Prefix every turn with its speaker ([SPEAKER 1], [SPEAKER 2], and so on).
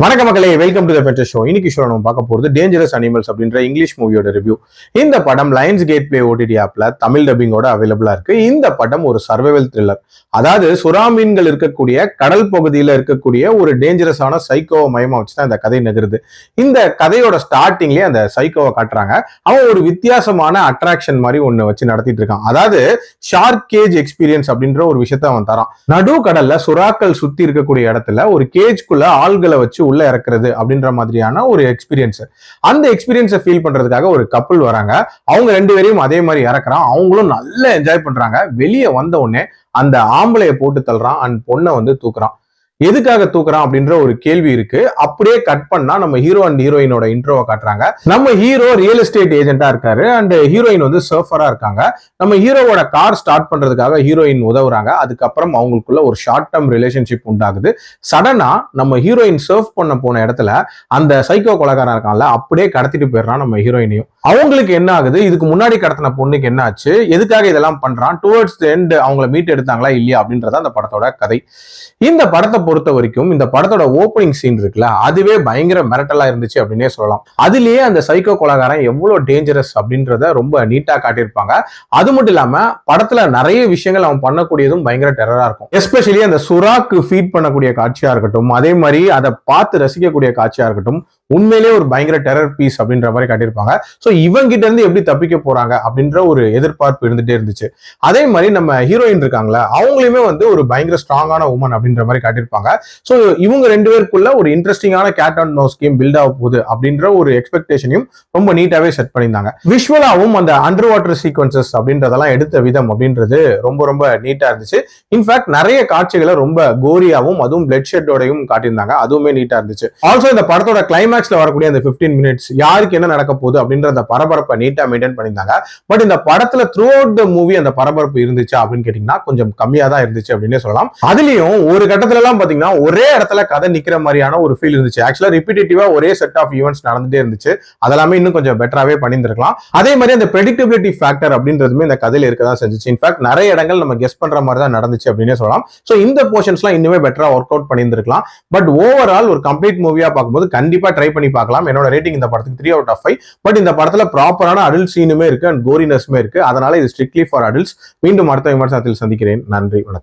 [SPEAKER 1] வணக்கம் மக்களே, welcome to the ஃபென்டஸ் show. இன்னைக்கு ஷோ நம்ம பார்க்க போறது டேஞ்சரஸ் அனிமல்ஸ் அப்படின்ற இங்கிலீஷ் மூவியோட ரிவ்யூ. இந்த படம் லயன்ஸ் கேட் பிளே ஓடிடி ஆப்ல தமிழ் டப்பிங்கோட அவைலபிளா இருக்கு. இந்த படம் ஒரு சர்வைவல் த்ரில்லர். அதாவது சுறா மீன்கள் இருக்கக்கூடிய கடல் பகுதியில் இருக்கக்கூடிய ஒரு டேஞ்சரஸான சைக்கோவை மையமா வச்சுதான் இந்த கதை நகருது. இந்த கதையோட ஸ்டார்டிங்லயே அந்த சைக்கோவை காட்டுறாங்க. அவன் ஒரு வித்தியாசமான அட்ராக்ஷன் மாதிரி ஒண்ணு வச்சு நடத்திட்டு இருக்கான். அதாவது ஷார்க் கேஜ் எக்ஸ்பீரியன்ஸ் அப்படின்ற ஒரு விஷயத்த அவன் தரான். நடு கடல்ல சுறாக்கள் சுத்தி இருக்கக்கூடிய இடத்துல ஒரு கேஜ்குள்ள ஆள்களை வச்சு உள்ள இறக்குறது அப்படின்ற மாதிரியான ஒரு எக்ஸ்பீரியன்ஸ். அந்த எக்ஸ்பீரியன்ஸை ஃபீல் பண்றதுக்காக ஒரு கப்பல் வராங்க. அவங்க ரெண்டு பேரையும் அதே மாதிரி இறக்குறான். அவங்களும் நல்லா என்ஜாய் பண்றாங்க. வெளியே வந்த உடனே அந்த ஆம்பளைய போட்டு தள்ளுறான் அண்ட் பொண்ணை தூக்குறான். எதுக்காக தூக்குறான் அப்படின்ற ஒரு கேள்வி இருக்கு. அப்படியே கட் பண்ணா நம்ம ஹீரோ அண்ட் ஹீரோயினோட இன்ட்ரோவை காட்டுறாங்க. நம்ம ஹீரோ ரியல் எஸ்டேட் ஏஜென்ட்டா இருக்காரு அண்ட் ஹீரோயின் சர்ஃபரா இருக்காங்க. நம்ம ஹீரோவோட கார் ஸ்டார்ட் பண்றதுக்காக ஹீரோயின் உதவுறாங்க. அதுக்கப்புறம் அவங்களுக்குள்ள ஒரு ஷார்ட் டேர்ம் ரிலேஷன்ஷிப் உண்டாகுது. சடனா நம்ம ஹீரோயின் சர்ஃப் பண்ண போன இடத்துல அந்த சைக்கோ கொலைகாரன் இருக்கான்ல, அப்படியே கடத்திட்டு போயிடுறான் நம்ம ஹீரோயினையும். அவங்களுக்கு என்ன ஆகுது, இதுக்கு முன்னாடி கடத்தின பொண்ணுக்கு என்ன ஆச்சு, எதுக்காக இதெல்லாம் பண்றான், டுவர்ட்ஸ் தி எண்ட் அவங்களை மீட் எடுத்தாங்களா இல்லையா அப்படின்றத அந்த படத்தோட கதை. இந்த படத்தை பொறுத்த வரைக்கும் இந்த படத்தோட ஓப்பனிங் சீன் இருக்குல்ல, அதுவே பயங்கர மிரட்டலா இருந்துச்சு அப்படின்னே சொல்லலாம். அதுலயே அந்த சைக்கோ கொலைகாரன் எவ்வளவு டேஞ்சரஸ் அப்படின்றத ரொம்ப நீட்டா காட்டியிருப்பாங்க. அது மட்டும் இல்லாம படத்துல நிறைய விஷயங்கள் அவன் பண்ணக்கூடியதும் பயங்கர டெரரா இருக்கும். எஸ்பெஷலி அந்த சுறாக்கு ஃபீட் பண்ணக்கூடிய காட்சியா இருக்கட்டும், அதே மாதிரி அதை பார்த்து ரசிக்கக்கூடிய காட்சியா இருக்கட்டும், உண்மையிலேயே ஒரு பயங்கர டெரர் பீஸ் அப்படின்ற மாதிரி காட்டியிருப்பாங்க. ஸோ இவங்கிட்ட இருந்து எப்படி தப்பிக்க போறாங்க அப்படின்ற ஒரு எதிர்பார்ப்பு இருந்துட்டே இருந்துச்சு. அதே மாதிரி நம்ம ஹீரோயின் இருக்காங்களா, அவங்களையுமே ஒரு பயங்கர ஸ்ட்ராங்கான உமன் அப்படின்ற மாதிரி காட்டியிருப்பாங்க. ஸோ இவங்க ரெண்டு பேருக்குள்ள ஒரு இன்ட்ரெஸ்டிங்கான cat and mouse game build ஆக போகுது அப்படின்ற ஒரு எக்ஸ்பெக்டேஷனையும் ரொம்ப நீட்டாவே செட் பண்ணியிருந்தாங்க. விஷுவலாவும் அந்த அண்டர் வாட்டர் சீக்வன்சஸ் அப்படின்றதெல்லாம் எடுத்த விதம் அப்படின்றது ரொம்ப ரொம்ப நீட்டா இருந்துச்சு. இன்ஃபேக்ட் நிறைய காட்சிகளை ரொம்ப கோரியாவும் அதுவும் பிளட் ஷெட்டோடையும் காட்டியிருந்தாங்க. அதுவுமே நீட்டா இருந்துச்சு. ஆல்சோ இந்த படத்தோட கிளைமேக்ஸ்ல வரக்கூடிய அந்த 15 மினிட்ஸ் யாருக்கு என்ன நடக்க போகுது அப்படின்ற அந்த பரபரப்பை நீட்டா மெயின்டைன் பண்ணியிருந்தாங்க. பட் இந்த படத்துல த்ரூ அவுட் த மூவி அந்த பரபரப்பு இருந்துச்சா அப்படின்னு கேட்டீங்கன்னா கொஞ்சம் கம்மியா தான் இருந்துச்சு அப்படின்னே சொல்லலாம். அதுலயும் ஒரு கட்டத்துல எல்லாம் பாத்தீங்கன்னா ஒரே இடத்துல கதை நிக்கிற மாதிரியான ஒரு ஃபீல் இருந்துச்சு. ஆக்சுவலா ரிப்பீட்டேட்டிவா ஒரே செட் ஆஃப் ஈவெண்ட்ஸ் நடந்துட்டே இருந்துச்சு. அதெல்லாமே இன்னும் கொஞ்சம் பெட்டராவே பண்ணியிருந்திருக்கலாம். அதே மாதிரி அந்த பிரெடிக்டபிலிட்டி ஃபேக்டர் அப்படின்றதுமே இந்த கதையில இருக்கதான் செஞ்சுச்சு. இன்ஃபேக்ட் நிறைய இடங்கள் நம்ம கெஸ் பண்ற மாதிரி தான் நடந்துச்சு அப்படின்னே சொல்லலாம். ஸோ இந்த போர்ஷன்ஸ்லாம் இன்னுமே பெட்டரா ஒர்க் அவுட் பண்ணியிருந்திருக்கலாம். பட் ஓவரால் ஒரு கம்ப்ளீட் மூவியா பார்க்கும்போது கண்டிப்பா ட்ரை பண்ணி பார்க்கலாம். என்னோட ரேட்டிங் இந்த படத்துக்கு 3 out of 5. பட் இந்த படத்துல ப்ராப்பரான அடல்ட் சீனுமே இருக்கு அண்ட் கோரினஸ்மே இருக்கு. அதனால இது ஸ்ட்ரிக்ட்லி ஃபார் அடல்ட்ஸ். மீண்டும் அடுத்த விமர்சனத்தில் சந்திக்கிறேன். நன்றி, வணக்கம்.